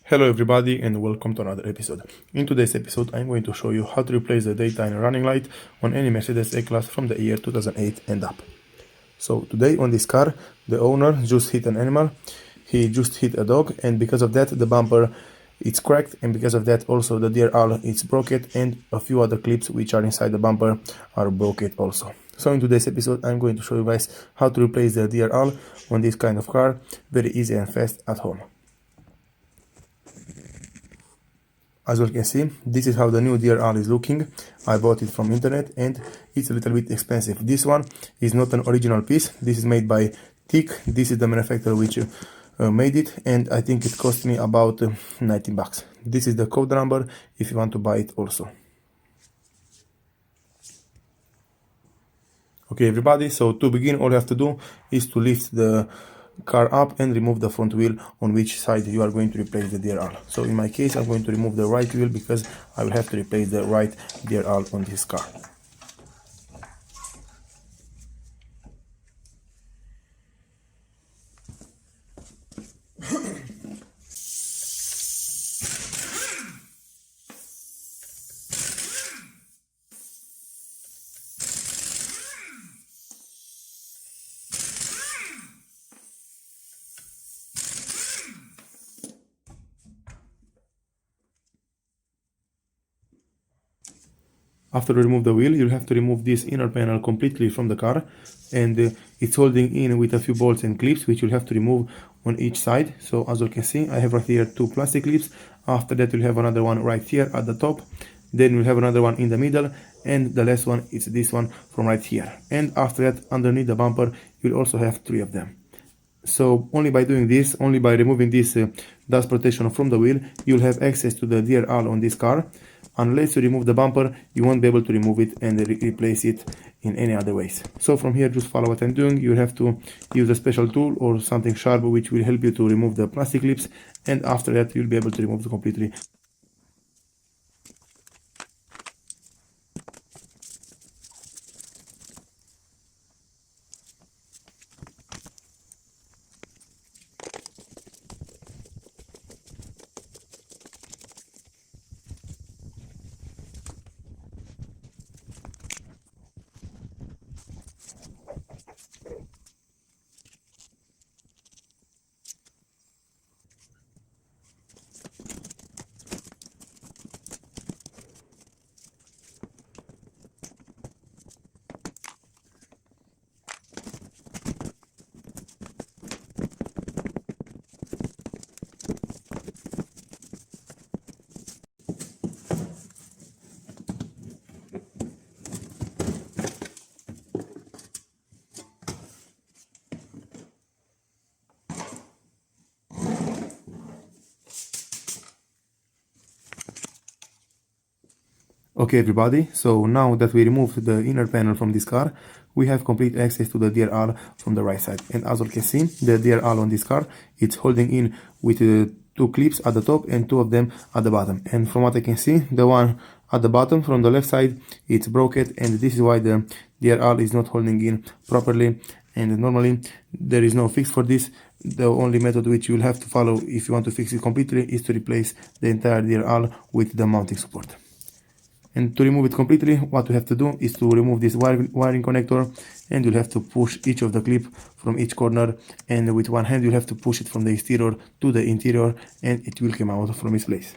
Hello everybody and welcome to another episode. In today's episode I'm going to show you how to replace the daytime running light on any Mercedes A-Class from the year 2008 and up. So today on this car the owner just hit an animal, he just hit a dog, and because of that the bumper it's cracked, and because of that also the DRL is broken, and a few other clips which are inside the bumper are broken also. So in today's episode I'm going to show you guys how to replace the DRL on this kind of car very easy and fast at home. As you can see, this is how the new DRL is looking. I bought it from internet and it's a little bit expensive. This one is not an original piece. This is made by TIC. This is the manufacturer which made it, and I think it cost me about 19 bucks. This is the code number if you want to buy it also. Okay everybody, so to begin all you have to do is to lift the car up and remove the front wheel on which side you are going to replace the DRL. So in my case I'm going to remove the right wheel because I will have to replace the right DRL on this car. After you remove the wheel, you'll have to remove this inner panel completely from the car, and it's holding in with a few bolts and clips which you'll have to remove on each side. So as you can see, I have right here two plastic clips. After that you'll have another one right here at the top, then you'll have another one in the middle, and the last one is this one from right here. And after that, underneath the bumper you'll also have three of them. So only by doing this, only by removing this dust protection from the wheel, you'll have access to the DRL on this car. Unless you remove the bumper, you won't be able to remove it and replace it in any other ways. So from here, just follow what I'm doing. You have to use a special tool or something sharp which will help you to remove the plastic clips, and after that you'll be able to remove it completely. Okay everybody, so now that we removed the inner panel from this car, we have complete access to the DRL from the right side. And as you can see, the DRL on this car, it's holding in with two clips at the top and two of them at the bottom. And from what I can see, the one at the bottom from the left side, it's broken, and this is why the DRL is not holding in properly. And normally there is no fix for this. The only method which you will have to follow if you want to fix it completely is to replace the entire DRL with the mounting support. And to remove it completely, what you have to do is to remove this wiring connector, and you'll have to push each of the clip from each corner, and with one hand you'll have to push it from the exterior to the interior, and it will come out from its place.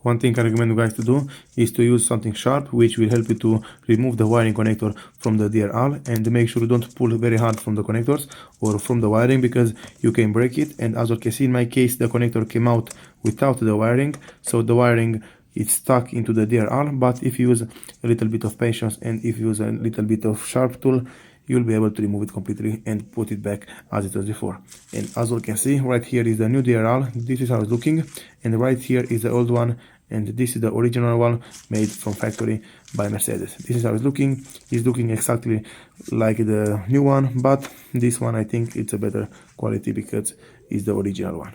One thing I recommend you guys to do is to use something sharp which will help you to remove the wiring connector from the DRL, and make sure you don't pull very hard from the connectors or from the wiring because you can break it. And as you can see, in my case the connector came out without the wiring, so the wiring is stuck into the DRL. But if you use a little bit of patience and if you use a little bit of sharp tool, you'll be able to remove it completely and put it back as it was before. And as you can see, right here is the new DRL. This is how it's looking, and right here is the old one, and this is the original one made from factory by Mercedes. This is how it's looking. It's looking exactly like the new one, but this one I think it's a better quality because it's the original one.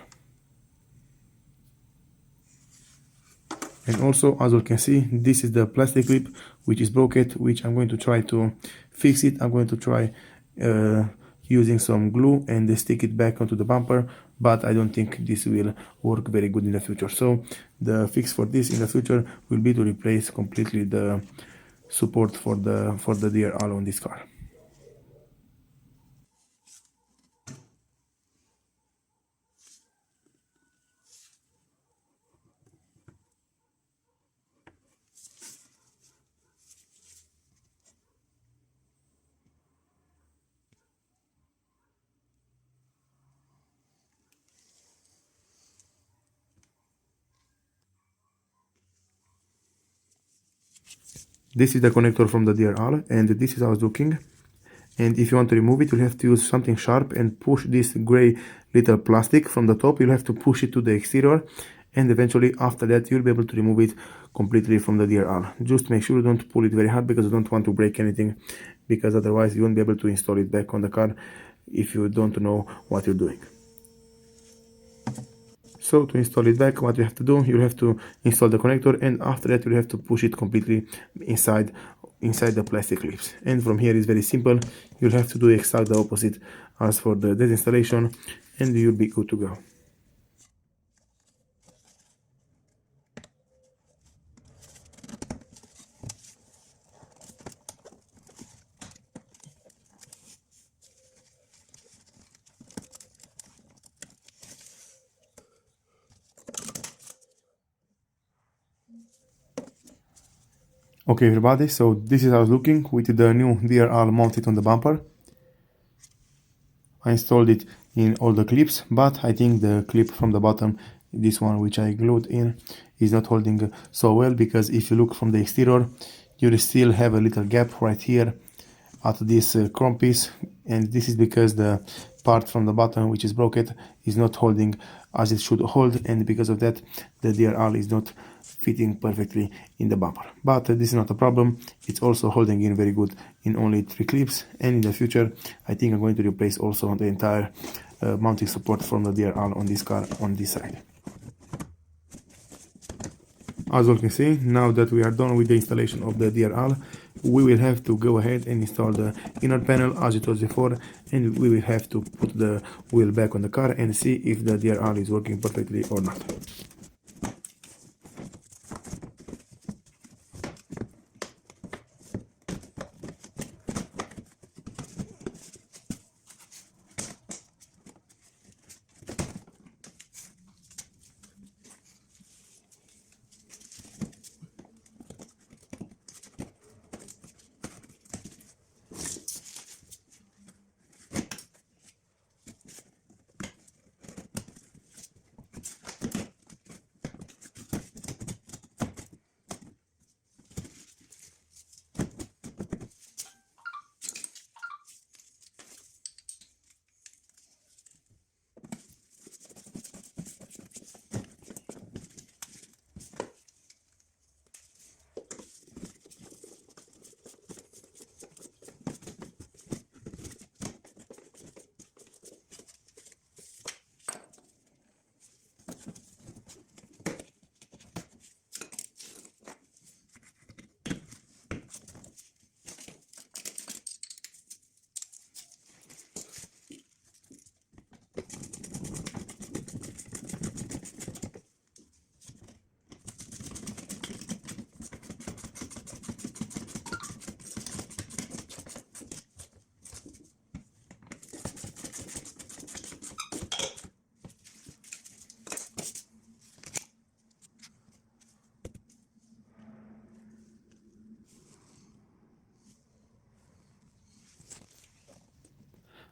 And also, as you can see, this is the plastic clip which is broken, which I'm going to try to fix it. I'm going to try using some glue and stick it back onto the bumper, but I don't think this will work very good in the future. So the fix for this in the future will be to replace completely the support for the DRL on this car. This is the connector from the DRL, and this is how it's looking. And if you want to remove it, you'll have to use something sharp and push this gray little plastic from the top. You'll have to push it to the exterior, and eventually after that you'll be able to remove it completely from the DRL. Just make sure you don't pull it very hard because you don't want to break anything, because otherwise you won't be able to install it back on the car if you don't know what you're doing. So to install it back, what you have to do, you'll have to install the connector, and after that you'll have to push it completely inside the plastic clips. And from here is very simple. You'll have to do exactly the opposite as for the disinstallation, and you'll be good to go. Okay everybody, so this is how it's looking with the new DRL mounted on the bumper. I installed it in all the clips, but I think the clip from the bottom, this one which I glued in, is not holding so well, because if you look from the exterior, you still have a little gap right here at this chrome piece, and this is because the part from the bottom which is broken is not holding as it should hold, and because of that the DRL is not fitting perfectly in the bumper. But this is not a problem. It's also holding in very good in only 3 clips, and in the future I think I'm going to replace also the entire mounting support from the DRL on this car on this side. As you can see, now that we are done with the installation of the DRL, we will have to go ahead and install the inner panel as it was before, and we will have to put the wheel back on the car and see if the DRL is working perfectly or not.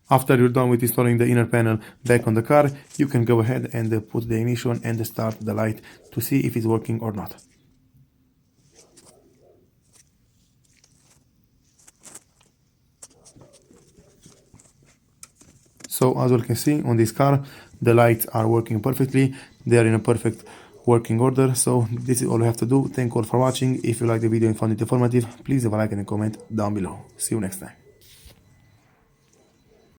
After you're done with installing the inner panel back on the car, you can go ahead and put the ignition and start the light to see if it's working or not. So as you can see on this car, the lights are working perfectly. They are in a perfect working order. So this is all you have to do. Thank you all for watching. If you like the video and found it informative, please leave a like and a comment down below. See you next time.